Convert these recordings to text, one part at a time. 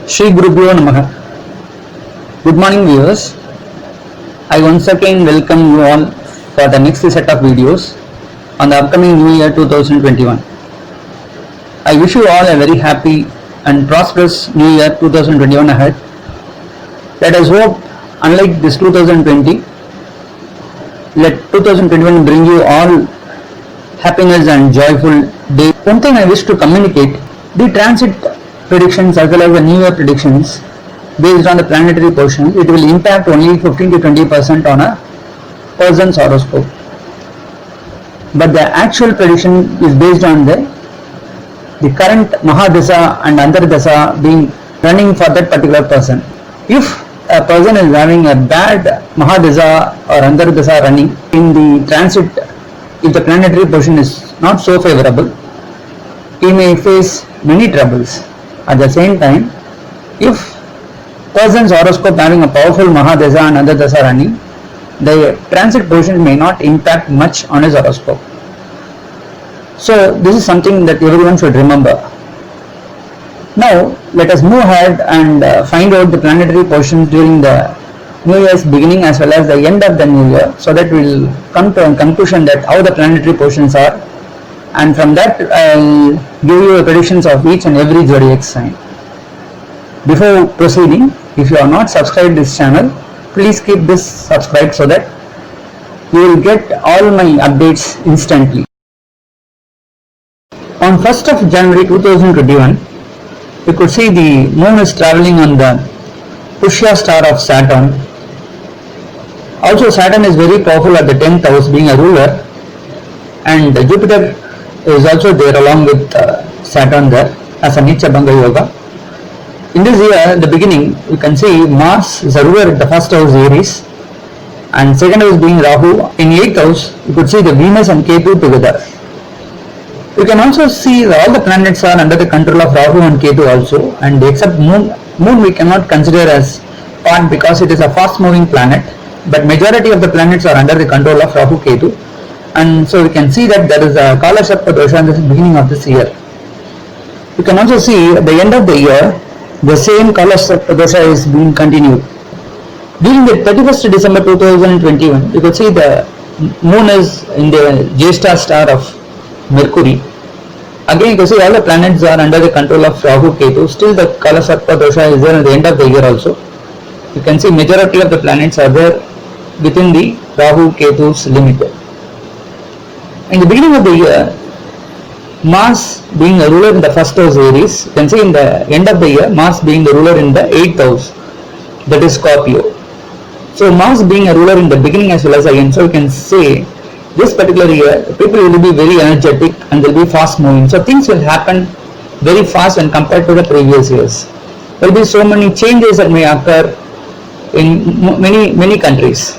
Shri Gurubhyo Namaha. Good morning viewers. I once again welcome you all for the next set of videos on the upcoming New Year 2021. I wish you all a very happy and prosperous New Year 2021 ahead. Let us hope, unlike this 2020, let 2021 bring you all happiness and joyful day. One thing I wish to communicate, the transit predictions as well as the New Year predictions based on the planetary portion, it will impact only 15 to 20% on a person's horoscope. But the actual prediction is based on the current Mahadesa and Antardesa being running for that particular person. If a person is having a bad Mahadesa or Antardesa running in the transit, if the planetary portion is not so favorable, he may face many troubles. At the same time, if person's horoscope having a powerful Mahadesa and Antardesa running, the transit portion may not impact much on his horoscope. So this is something that everyone should remember. Now let us move ahead and find out the planetary portions during the New Year's beginning as well as the end of the New Year, so that we will come to a conclusion that how the planetary portions are, and from that I will give you the predictions of each and every zodiac sign. Before proceeding, if you are not subscribed to this channel, please keep this subscribed so that you will get all my updates instantly. On 1st of January 2021, you could see the moon is travelling on the Pushya star of Saturn. Also Saturn is very powerful at the 10th house, being a ruler, and Jupiter is also there along with Saturn there as a Nicha Bhanga Yoga. In this year, the beginning, you can see Mars is a ruler at the first house Aries, and second house being Rahu. In 8th house, you could see the Venus and Kethu together. You can also see all the planets are under the control of Rahu and Kethu also, and except Moon we cannot consider as part because it is a fast moving planet, but majority of the planets are under the control of Rahu Kethu, and so we can see that there is a Kala Sarpa dosha in the beginning of this year. You can also see at the end of the year, the same Kala Sarpa dosha is being continued. During the 31st December 2021, you could see the moon is in the Jyeshtha star of Mercury. Again, you can see all the planets are under the control of Rahu Kethu. Still the Kala Sarpa dosha is there at the end of the year also. You can see majority of the planets are there within the Rahu Kethu's limit. In the beginning of the year, Mars being a ruler in the first house Aries, you can see in the end of the year, Mars being the ruler in the 8th house, that is Scorpio. So Mars being a ruler in the beginning as well as the end, so you can say this particular year, people will be very energetic and they will be fast moving. So things will happen very fast when compared to the previous years. There will be so many changes that may occur in many countries.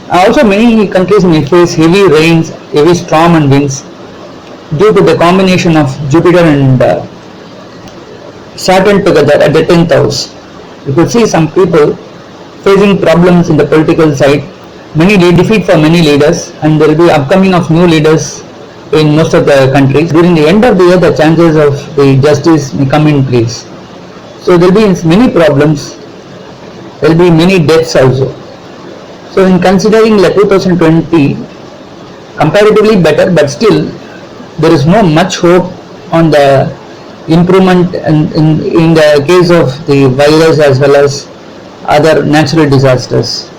Also many countries may face heavy rains, heavy storm and winds due to the combination of Jupiter and Saturn together at the 10th house. You could see some people facing problems in the political side, many defeat for many leaders, and there will be upcoming of new leaders in most of the countries. During the end of the year, the chances of the justice may come in place. So there will be many problems, there will be many deaths also. So in considering the 2020 comparatively better, but still there is no much hope on the improvement in the case of the virus as well as other natural disasters.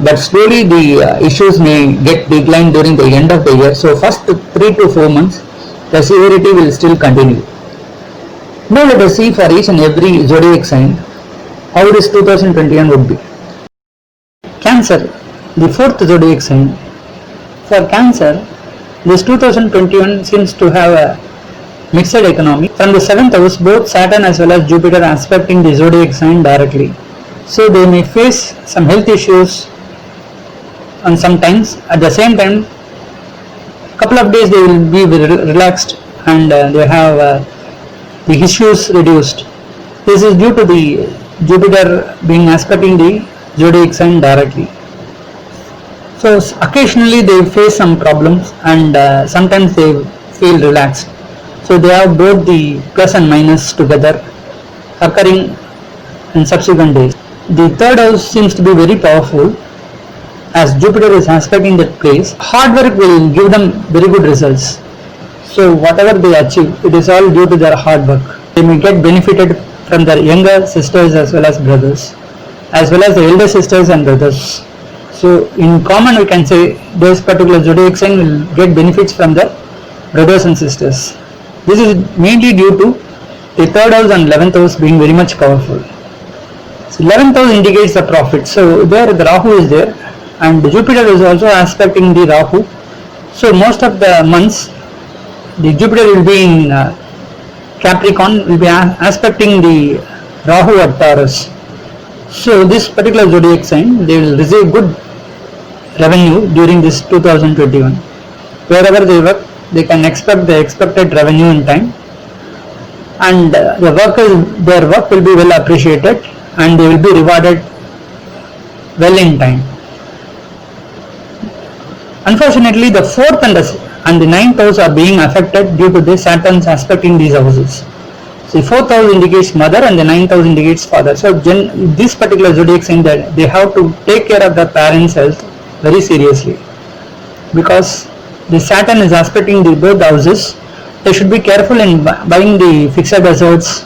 But slowly the issues may get declined during the end of the year. So first 3 to 4 months, the severity will still continue. Now let us see for each and every zodiac sign how this 2021 would be. Cancer, the 4th zodiac sign. For Cancer, this 2021 seems to have a mixed economy. From the 7th house, both Saturn as well as Jupiter are aspecting the zodiac sign directly. So they may face some health issues, and sometimes at the same time couple of days they will be relaxed and they have the issues reduced. This is due to the Jupiter being aspecting the zodiac sign directly. So occasionally they face some problems and sometimes they feel relaxed. So they have both the plus and minus together. occurring in subsequent days. The third house seems to be very powerful as Jupiter is aspecting that place. Hard work will give them very good results. So whatever they achieve, it is all due to their hard work. They may get benefited from their younger sisters as well as brothers, as well as the elder sisters and brothers. So in common we can say this particular zodiac sign will get benefits from their brothers and sisters. This is mainly due to the third house and 11th house being very much powerful. So 11th house indicates the profit. So there the Rahu is there and Jupiter is also aspecting the Rahu. So most of the months the Jupiter will be in Capricorn, will be aspecting the Rahu at Taurus. So this particular zodiac sign, they will receive good revenue during this 2021. Wherever they work, they can expect the expected revenue in time, and their work will be well appreciated and they will be rewarded well in time. Unfortunately, the 4th and the 9th house are being affected due to the Saturn's aspecting these houses. So 4th house indicates mother and the 9th house indicates father. So this particular zodiac sign that they have to take care of their parents' health very seriously, because the Saturn is aspecting the both houses. They should be careful in buying the fixed assets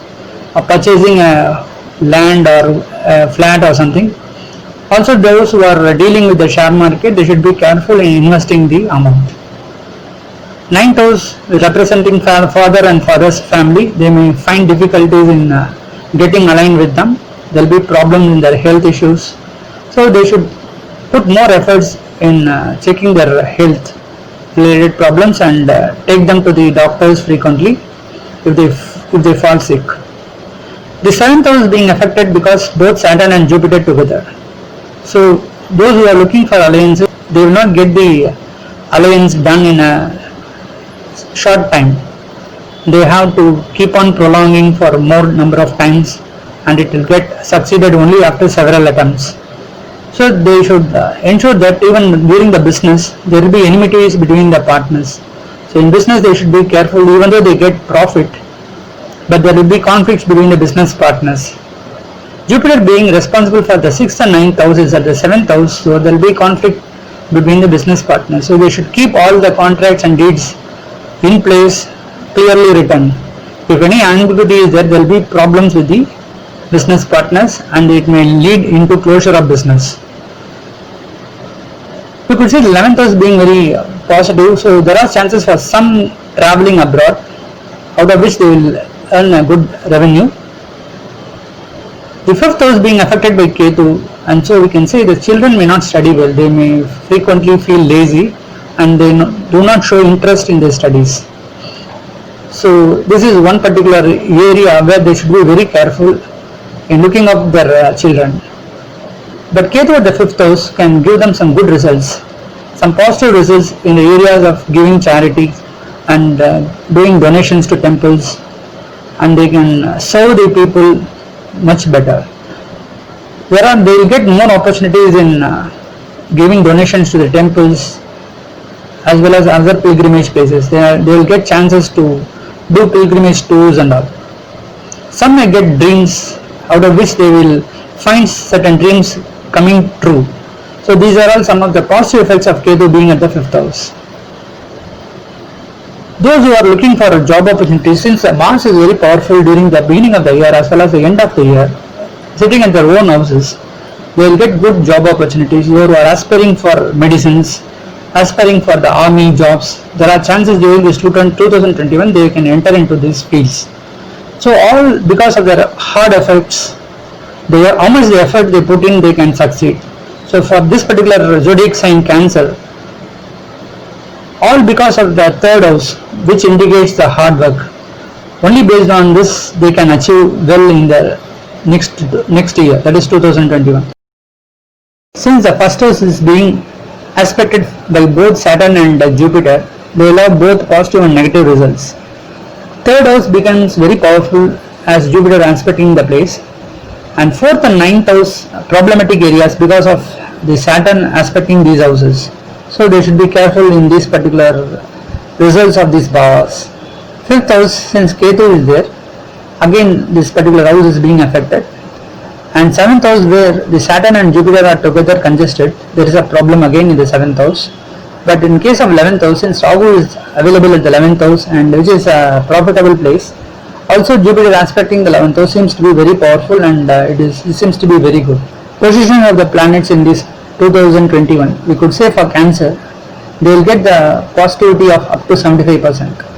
or purchasing a land or a flat or something. Also those who are dealing with the share market, they should be careful in investing the amount. 9th house representing father and father's family, they may find difficulties in getting aligned with them. There will be problems in their health issues. So they should put more efforts in checking their health related problems and take them to the doctors frequently if they fall sick. The 7th house is being affected because both Saturn and Jupiter together. So those who are looking for alliances, they will not get the alliance done in a short time. They have to keep on prolonging for more number of times and it will get succeeded only after several attempts. So they should ensure that even during the business there will be enmities between the partners. So in business they should be careful, even though they get profit, but there will be conflicts between the business partners. Jupiter being responsible for the 6th and 9th houses at the 7th house, so there will be conflict between the business partners. So they should keep all the contracts and deeds in place, clearly written. If any ambiguity is there, there will be problems with the business partners and it may lead into closure of business. We could see the 11th house being very positive, so there are chances for some traveling abroad, out of which they will earn a good revenue. The 5th house being affected by Kethu, and so we can say the children may not study well, they may frequently feel lazy and they do not show interest in their studies. So this is one particular area where they should be very careful in looking up their children. But Kethu at the 5th house can give them some good results, some positive results in the areas of giving charity and doing donations to temples, and they can serve the people much better. They will get more opportunities in giving donations to the temples as well as other pilgrimage places. They will get chances to do pilgrimage tours and all. Some may get dreams out of which they will find certain dreams coming true. So these are all some of the positive effects of Kethu being at the 5th house. Those who are looking for a job opportunity, since Mars is very powerful during the beginning of the year as well as the end of the year, sitting at their own houses, they will get good job opportunities. Those who are aspiring for medicines, aspiring for the army jobs, there are chances during this 2021 they can enter into these fields. So all because of their hard efforts, how much the effort they put in, they can succeed. So for this particular zodiac sign Cancer, all because of the 3rd house, which indicates the hard work. Only based on this they can achieve well in the next year, that is 2021. Since the 1st house is being aspected by both Saturn and Jupiter, they will have both positive and negative results. 3rd house becomes very powerful as Jupiter aspecting the place, and 4th and 9th house problematic areas because of the Saturn aspecting these houses. So they should be careful in these particular results of these bhavas. 5th house, since Kethu is there, again this particular house is being affected. And 7th house, where the Saturn and Jupiter are together congested, there is a problem again in the 7th house. But in case of 11th house, since Rahu is available at the 11th house and which is a profitable place, also Jupiter aspecting the 11th house seems to be very powerful, and it seems to be very good. Position of the planets in this 2021, we could say for Cancer, they will get the positivity of up to 75%.